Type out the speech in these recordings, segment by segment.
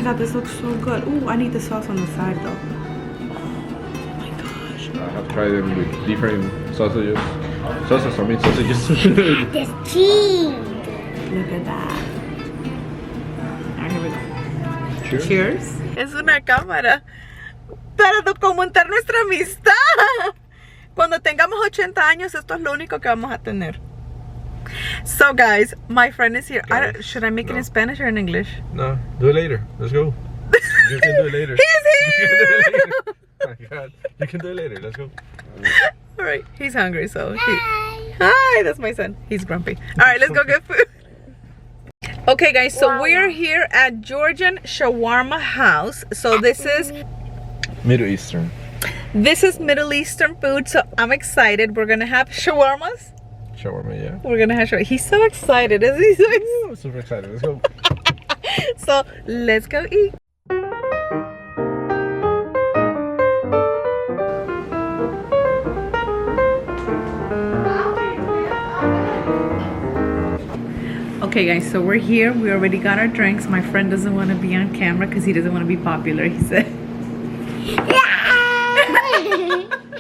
god, this looks so good. Ooh, I need the sauce on the side though. Oh my gosh. I have tried them with different sausages. Sausages, I mean sausages. There's cheese. Look at that. Alright, here we go. Cheers. Cheers. Es una cámara para documentar nuestra amistad. Cuando tengamos 80 años, esto es lo único que vamos a tener. So guys, my friend is here. Should I make it in Spanish or in English? No, do it later. Let's go. You can do it later. He's here! Oh my god. You can do it later. Let's go. Alright, he's hungry, so hi, that's my son. He's grumpy. Alright, let's go get food. Okay guys, so we're here at Georgian Shawarma House. So this is Middle Eastern. Middle Eastern food, so I'm excited. We're gonna have shawarmas. Shawarma, yeah. We're gonna have shawarma. He's so excited, isn't he? So excited? I'm super excited. Let's go. So let's go eat. Okay guys, so we're here. We already got our drinks. My friend doesn't want to be on camera because he doesn't want to be popular, he said.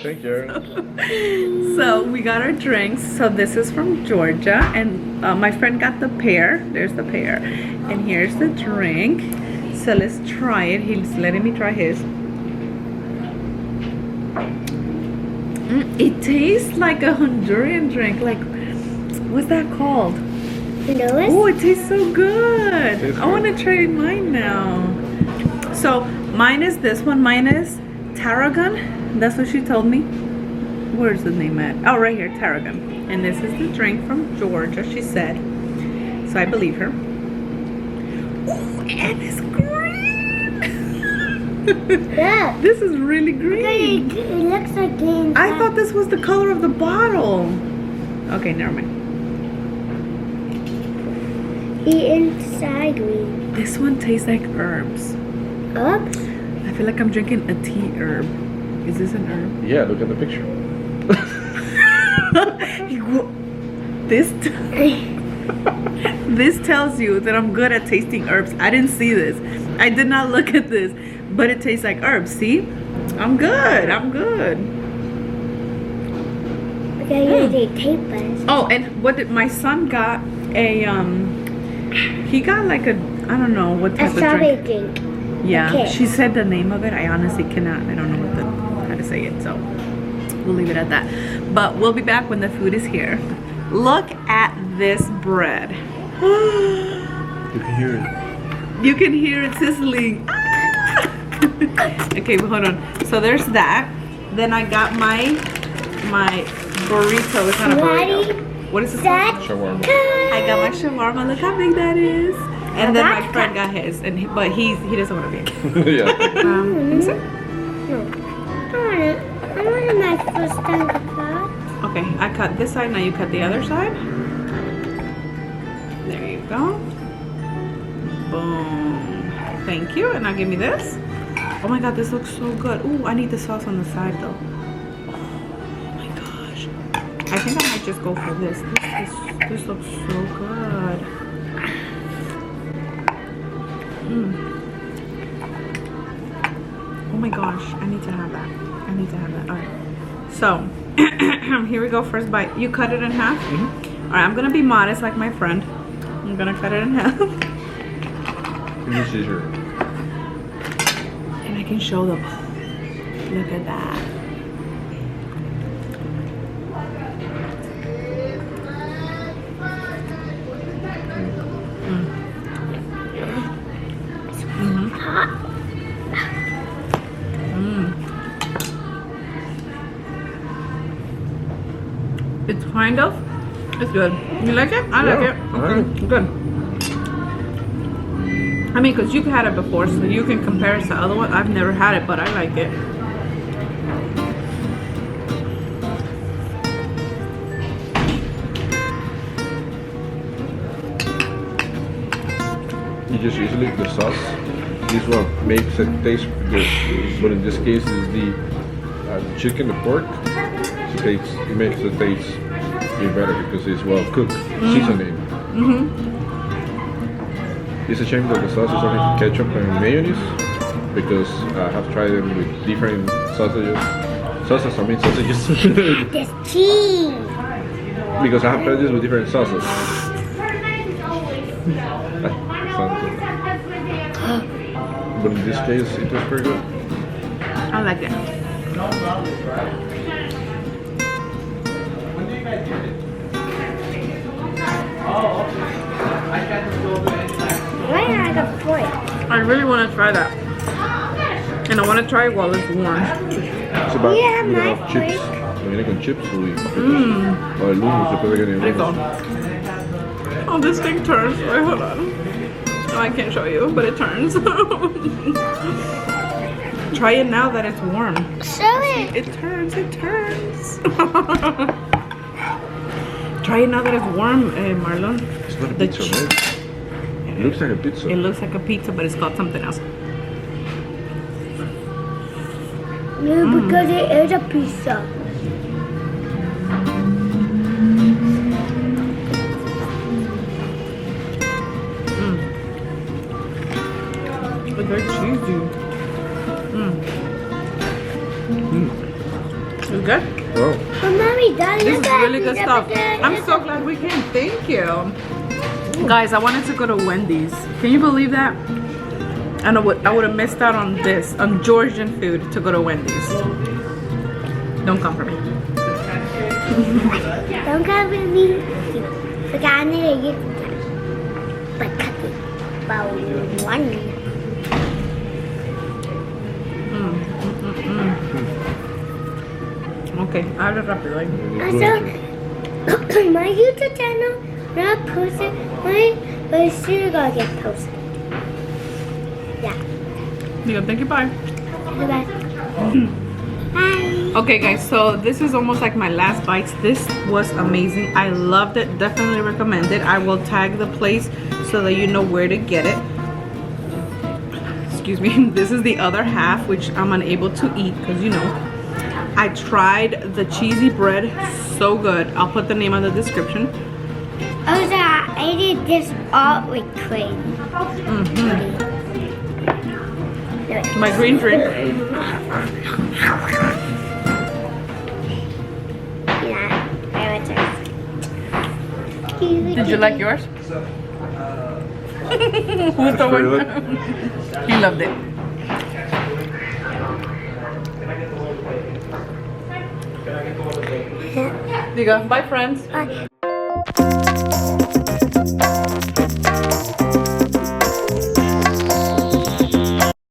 Thank you. So we got our drinks. So this is from Georgia, and my friend got the pear. There's the pear, and here's the drink. So let's try it. He's letting me try his. It tastes like a Honduran drink. Like, what's that called? Oh, it tastes so good. I want to try mine now. So mine is this one. Mine is Arragon. That's what she told me. Where's the name at? Oh, right here, Arragon. And this is the drink from Georgia, she said. So I believe her. Oh, and it's green. Yeah. This is really green. It looks like green. I thought this was the color of the bottle. Okay, never mind. Eat inside green. This one tastes like herbs. Herbs? I feel like I'm drinking a tea herb. Is this an herb? Yeah, look at the picture. This tells you that I'm good at tasting herbs. I didn't see this. I did not look at this, but it tastes like herbs. See? I'm good. I'm good. Okay, tape us. Oh, and what did my son got? He got like a, I don't know what type of drink. Yeah, Okay. she said the name of it. I honestly cannot. I don't know how to say it, so we'll leave it at that. But we'll be back when the food is here. Look at this bread. You can hear it. You can hear it sizzling. Okay, but hold on. So there's that. Then I got my burrito. It's not a burrito. What is this? Shawarma. I got my shawarma. Look how big that is. And then my friend got his, and but he doesn't want to be. Yeah. Is it? No. I want my first time to cut. Okay, I cut this side. Now you cut the other side. There you go. Boom. Thank you. And now give me this. Oh my god, this looks so good. Ooh, I need the sauce on the side though. Oh my gosh. I think I might just go for this. This looks so good. Oh my gosh, I need to have that. I need to have that. Alright. So, here we go. First bite. You cut it in half? Mm-hmm. Alright, I'm going to be modest like my friend. I'm going to cut it in half. This is your. And I can show them. Look at that. It's kind of. It's good. You like it? I like it. Okay, good. I mean, because you've had it before, so you can compare it to other one. I've never had it, but I like it. You just usually the sauce. This one makes it taste good, but in this case is the chicken, the pork. It makes the taste be better because it's well cooked, seasoning. It's a shame that the sauce is only ketchup and mayonnaise because I have tried them with different sausages. Sauces, I mean sausages. There's cheese. Because I have tried this with different sauces. But in this case, it was pretty good. I like it. Why not a fork? I really want to try that. And I want to try it while it's warm. It's about Yeah, we my have chips. Viene con chips o el hummus, se puede que ni Rico. Oh, this thing turns. Wait, hold on. No, I can't show you, but it turns. Try it now that it's warm. Show it. It turns, it turns. Try it now that it's warm, Marlon. It's not a The pizza, ch- right? It looks like a pizza. It looks like a pizza, but it's called something else. No, because it is a pizza. It's very cheesy. It's good. Oh, But Mommy, Dad, This look is at really good pizza, stuff. but then I'm it's so glad we came. Thank you. Guys, I wanted to go to Wendy's. Can you believe that? And I would have missed out on this, on Georgian food, to go to Wendy's. Don't come for me. Don't come with me. Because I need to get but cut it about one. Okay, habla rápido. Also, my YouTube channel not posted, but it's soon gonna get posted. Yeah. Digo, thank you, bye. Bye. Bye. Okay guys, so this is almost like my last bites. This was amazing. I loved it. Definitely recommend it. I will tag the place so that you know where to get it. Excuse me. This is the other half, which I'm unable to eat because, you know, I tried the cheesy bread. So good. I'll put the name on the description. Also, I did this all with cream. My green drink. Yeah, I would say. Did you like yours? Who's the pretty one? He loved it. Diga, bye friends. Bye.